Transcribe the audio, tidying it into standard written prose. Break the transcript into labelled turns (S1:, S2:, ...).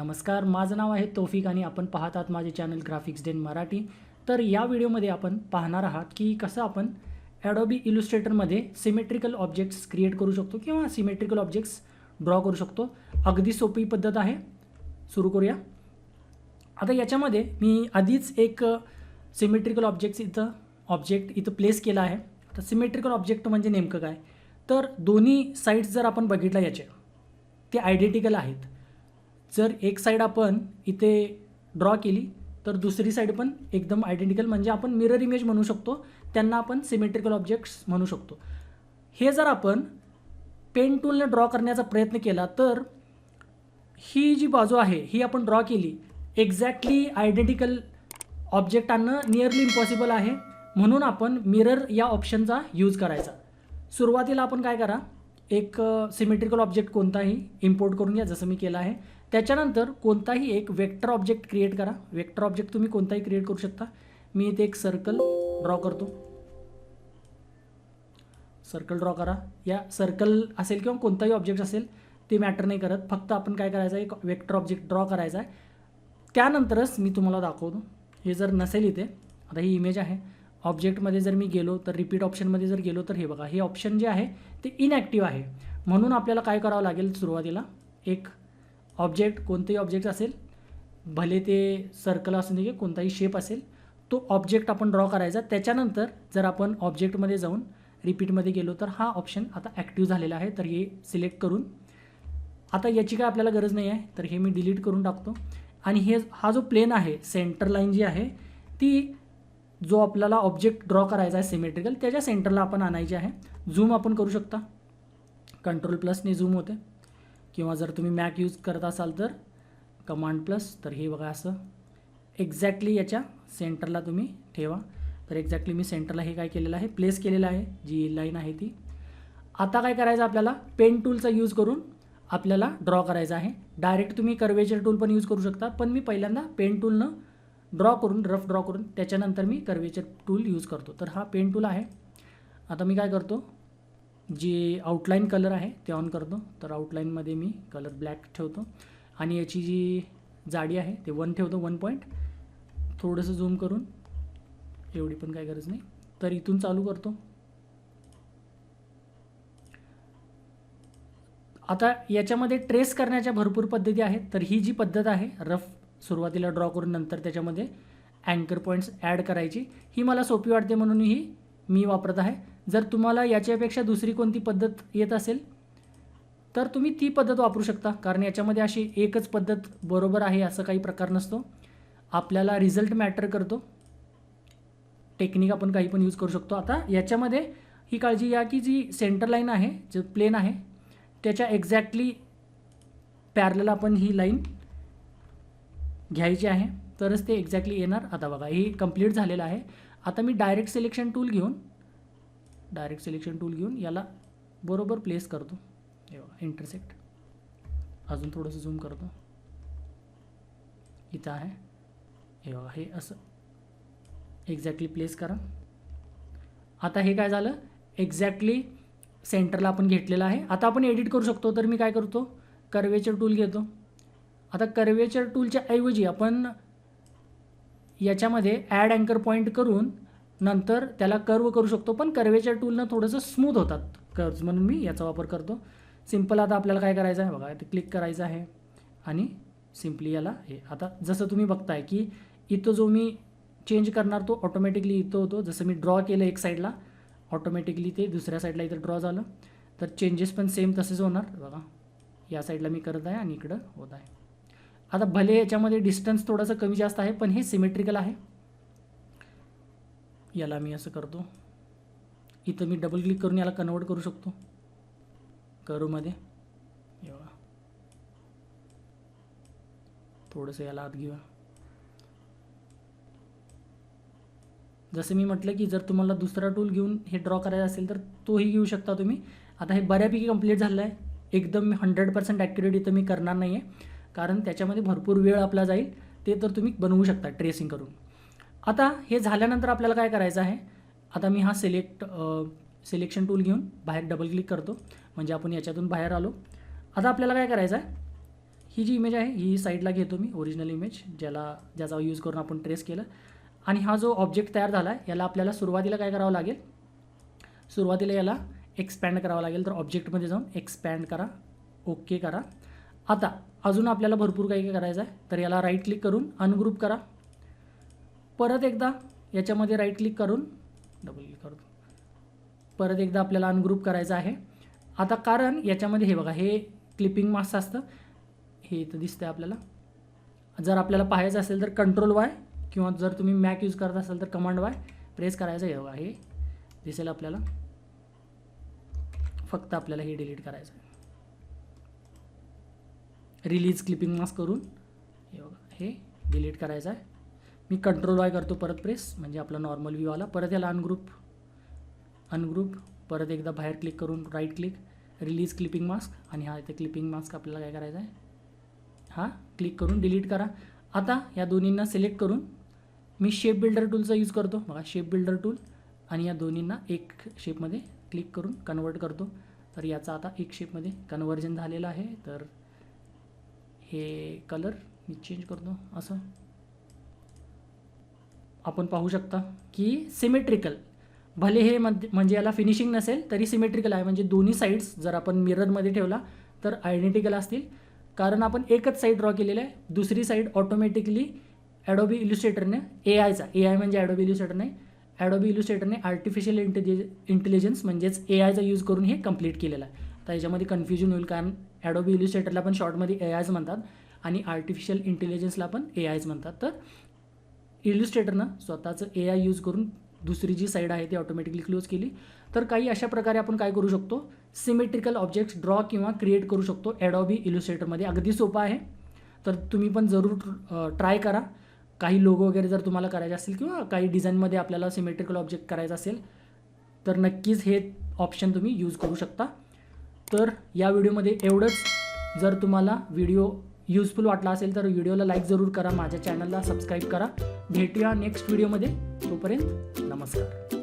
S1: नमस्कार, माझं नाव आहे तौफिक आणि आपण पाहत आहात माझे चॅनल ग्राफिक्स डेन मराठी. तर या व्हिडिओमध्ये आपण पाहणार आहात की कसं आपण ॲडोबी इलुस्ट्रेटरमध्ये सिमेट्रिकल ऑब्जेक्ट्स क्रिएट करू शकतो किंवा सिमेट्रिकल ऑब्जेक्ट्स ड्रॉ करू शकतो. अगदी सोपी पद्धत आहे. सुरू करूया. आता याच्यामध्ये मी आधीच एक सिमेट्रिकल ऑब्जेक्ट इथं प्लेस केला आहे. तर सिमेट्रिकल ऑब्जेक्ट म्हणजे नेमकं काय, तर दोन्ही साईड्स जर आपण बघितल्या याचे ते आयडेंटिकल आहेत. जर एक साईड आपण इथे ड्रॉ केली तर दुसरी साईड पण एकदम आयडेंटिकल, म्हणजे आपण मिरर इमेज म्हणू शकतो. त्यांना आपण सिमेट्रिकल ऑब्जेक्ट्स म्हणू शकतो. हे जर आपण पेन टूलने ड्रॉ करण्याचा प्रयत्न केला तर ही जी बाजू आहे ही आपण ड्रॉ केली, एक्झॅक्टली आयडेंटिकल ऑब्जेक्ट आणणं नियरली इम्पॉसिबल आहे. म्हणून आपण मिरर या ऑप्शनचा यूज करायचा. सुरुवातीला आपण काय करा, एक सिमेट्रिकल ऑब्जेक्ट कोणताही इम्पोर्ट करून घ्या, जसं मी केलं आहे. त्याच्यानंतर कोणताही एक वेक्टर ऑब्जेक्ट क्रिएट करा. वेक्टर ऑब्जेक्ट तुम्ही कोणताही क्रिएट करू शकता. मी इथे एक सर्कल ड्रॉ करतो. सर्कल ड्रॉ करा. या सर्कल असेल किंवा कोणताही ऑब्जेक्ट असेल ते मॅटर नाही करत, फक्त आपण काय करायचं आहे, एक वेक्टर ऑब्जेक्ट ड्रॉ करायचा आहे. त्यानंतरच मी तुम्हाला दाखवतो. हे जर नसेल इथे, आता ही इमेज आहे, ऑब्जेक्टमध्ये जर मी गेलो तर रिपीट ऑप्शनमध्ये जर गेलो तर हे बघा, हे ऑप्शन जे आहे ते इनॲक्टिव्ह आहे. म्हणून आपल्याला काय करावं लागेल, सुरुवातीला एक ऑब्जेक्ट, कोणतेही ऑब्जेक्ट असेल, भले ते सर्कल असू दे, कोणताही शेप असेल, तो ऑब्जेक्ट आपण ड्रॉ करायचा. त्याच्यानंतर जर आपण ऑब्जेक्टमध्ये जाऊन रिपीटमध्ये गेलो तर हा ऑप्शन आता ॲक्टिव्ह झालेला आहे. तर हे सिलेक्ट करून आता याची काय आपल्याला गरज नाही आहे, तर हे मी डिलीट करून टाकतो. आणि हा जो प्लेन आहे, सेंटर लाईन जी आहे ती, जो आपल्याला ऑब्जेक्ट ड्रॉ करायचा आहे सिमेट्रिकल, त्याच्या सेंटरला आपण आणायची आहे. झूम आपण करू शकता, Ctrl+ने झूम होते, किंवा जर तुम्ही मॅक यूज करत असाल तर Command+. तर हे बघा, असं एक्झॅक्टली याच्या सेंटरला तुम्ही ठेवा. तर एक्झॅक्टली मी सेंटरला हे काय केलेलं आहे, प्लेस केलेलं आहे, जी लाईन आहे ती. आता काय करायचं, आपल्याला पेन टूलचा यूज करून आपल्याला ड्रॉ करायचा आहे. डायरेक्ट तुम्ही कर्वेचर टूल पण यूज करू शकता, पण मी पहिल्यांदा पेन टूलनं रफ ड्रॉ करून त्याच्यानंतर मी कर्वेचर टूल यूज करतो. तर हा पेन टूल आहे. आता मी काय करतो, जे आउटलाईन कलर आहे ते ऑन करतो. तर आउटलाईनमध्ये मी कलर ब्लॅक ठेवतो आणि याची जी जाडी आहे ते 1 ठेवतो, 1 पॉईंट. थोडंसं झूम करून, एवढी पण काही गरज नाही. तर इथून चालू करतो. आता याच्यामध्ये ट्रेस करण्याच्या भरपूर पद्धती आहेत. तर ही जी पद्धत आहे, रफ सुरुवातीला ड्रॉ करून नंतर त्याच्यामध्ये अँकर पॉईंट्स ॲड करायची, ही मला सोपी वाटते म्हणून ही मी वापरत आहे. जर तुम्हाला याच्यापेक्षा दुसरी कोणती पद्धत येत असेल तर तुम्ही ती पद्धत वापरू शकता, कारण याच्यामध्ये अशी एकच पद्धत बरोबर आहे असं काही प्रकार नसतो. आपल्याला रिझल्ट मॅटर करतो. टेक्निक आपण काही पण यूज करू शकतो. आता याच्यामध्ये ही काळजी घ्या की जी सेंटर लाईन आहे, जे प्लेन आहे, त्याच्या एक्झॅक्टली पॅरलल आपण ही लाईन घ्यायची आहे, तरच ते एक्झॅक्टली येणार. आता बघा, हे कंप्लीट झालेलं आहे. आता मी डायरेक्ट सिलेक्शन टूल घेऊन याला बरोबर प्लेस करतो. हे बघा, इंटरसेक्ट. अजून थोडंसं झूम करतो. इथं आहे, हे बघा, हे असं एक्झॅक्टली प्लेस करा. आता हे काय झालं, एक्झॅक्टली सेंटरला आपण घेतलेलं आहे. आता आपण एडिट करू शकतो. तर मी काय करतो, कर्वेचर टूल घेतो. आता कर्वेचर टूलच्या ऐवजी आपण याच्यामध्ये ॲड अँकर पॉईंट करून नंतर त्याला कर्व करू शकतो, पण कर्वेचर टूलनं थोडंसं स्मूथ होतात कर्व्स, म्हणून मी याचा वापर करतो. सिम्पल आता आपल्याला काय करायचं आहे बघा, इथे क्लिक करायचं आहे आणि सिम्पली याला हे, आता जसं तुम्ही बघताय की इथं जो मी चेंज करणार तो ऑटोमॅटिकली इथं होतो. जसं मी ड्रॉ केलं एक साईडला, ऑटोमॅटिकली ते दुसऱ्या साईडला इथं ड्रॉ झालं. तर चेंजेस पण सेम तसेच होणार. बघा, या साईडला मी करत आहे आणि इकडं होत आहे. आता भले याच्यामध्ये डिस्टन्स थोडंसं कमी जास्त आहे, पण हे सिमेट्रिकल आहे. याला मी असं करतो, इथं मी डबल क्लिक करून याला कन्वर्ट करू शकतो कर्वमध्ये. एवढा थोडंसं याला आत घेऊया. जसं मी म्हटलं की जर तुम्हाला दुसरा टूल घेऊन हे ड्रॉ करायचं असेल तर तोही घेऊ शकता तुम्ही. आता हे बऱ्यापैकी कंप्लीट झालं आहे. एकदम 100% ॲक्युरेट इथं मी करणार नाही आहे, कारण त्याच्यामध्ये भरपूर वेळ आपला जाईल. ते तर तुम्ही बनवू शकता ट्रेसिंग करून. आता हे झाल्यानंतर आपल्याला काय करायचं आहे, आता मी हा सिलेक्शन टूल घेऊन बाहेर डबल क्लिक करतो, म्हणजे आपण याच्यातून बाहेर आलो. आता आपल्याला काय करायचं आहे, ही जी इमेज आहे ही साईडला घेतो मी, ओरिजिनल इमेज ज्याचा यूज करून आपण ट्रेस केलं. आणि हा जो ऑब्जेक्ट तयार झाला आहे याला आपल्याला सुरुवातीला काय करावं लागेल, सुरुवातीला याला एक्सपॅन्ड करावं लागेल. तर ऑब्जेक्टमध्ये जाऊन एक्सपॅन्ड करा, ओके करा. आता अजून आपल्याला भरपूर काही करायचं आहे. तर याला राईट क्लिक करून अनग्रुप करा. परत एकदा याच्यामध्ये राईट क्लिक करून डबल क्लिक करतो. परत एकदा आपल्याला अनग्रुप करायचं आहे. आता कारण याच्यामध्ये हे बघा, हे क्लिपिंग मास्क असतं, हे इथं दिसतंय आपल्याला. जर आपल्याला पाहायचं असेल तर कंट्रोल वाय, किंवा जर तुम्ही मॅक यूज करत असाल तर कमांड वाय प्रेस करायचं. हे बघा, हे दिसेल आपल्याला. फक्त आपल्याला हे डिलीट करायचं आहे. रिलीज क्लिपिंग मास्क करून हे बघा, हे डिलीट करायचं आहे. मी कंट्रोल वाय करतो परत प्रेस, म्हणजे आपला नॉर्मल व्ह्यू आला. परत याला अनग्रुप परत एकदा बाहेर क्लिक करून right click, release clipping mask, आणि हा इथे क्लिपिंग मास्क आपल्याला काय करायचा आहे, हा क्लिक करून डिलीट करा. आता या दोन्हींना सिलेक्ट करून मी शेप बिल्डर टूलचा यूज करतो. बघा, शेप बिल्डर टूल, आणि या दोन्हींना एक शेपमध्ये क्लिक करून कन्वर्ट करतो. तर याचा आता एक शेपमध्ये कन्वर्जन झालेलं आहे. तर हे कलर मी चेंज करतो. असं आपण पाहू शकता की सिमेट्रिकल, भले हे म्हणजे याला फिनिशिंग नसेल तरी सिमेट्रिकल आहे. म्हणजे दोन्ही साईड्स जर आपण मिररमध्ये ठेवला तर आयडेंटिकल असतील, कारण आपण एकच साईड ड्रॉ केलेलं आहे. दुसरी साईड ऑटोमॅटिकली ॲडोबी इल्युस्ट्रेटरने ए आय म्हणजे ॲडोबी इल्युस्ट्रेटर नाही, ॲडोबी इल्युस्ट्रेटरने आर्टिफिशियल इंटेलिजन्स म्हणजेच AIचा यूज करून हे कंप्लीट केलेलं आहे. तर याच्यामध्ये कन्फ्युजन होईल, कारण ॲडोबी इल्युस्ट्रेटरला पण शॉर्टमध्ये AIच म्हणतात आणि आर्टिफिशियल इंटेलिजन्सला पण AIच म्हणतात. तर इल्युस्ट्रेटरनं स्वतःचं AI यूज करून दुसरी जी साईड आहे ती ऑटोमॅटिकली क्लोज केली. तर काही अशा प्रकारे आपण काय करू शकतो, सिमेट्रिकल ऑब्जेक्ट्स ड्रॉ किंवा क्रिएट करू शकतो ॲडोबी इल्युस्ट्रेटरमध्ये. अगदी सोपं आहे. तर तुम्ही पण जरूर ट्राय करा. काही लोगो वगैरे जर तुम्हाला करायचे असतील किंवा काही डिझाईनमध्ये आपल्याला सिमेट्रिकल ऑब्जेक्ट करायचं असेल तर नक्कीच हे ऑप्शन तुम्ही यूज करू शकता. तर या व्हिडिओमध्ये एवढंच. जर तुम्हाला व्हिडिओ यूजफुल वाटला असेल तर व्हिडिओला लाईक जरूर करा, माझ्या चॅनलला सबस्क्राईब करा. भेटूया नेक्स्ट व्हिडिओमध्ये. तोपर्यंत नमस्कार.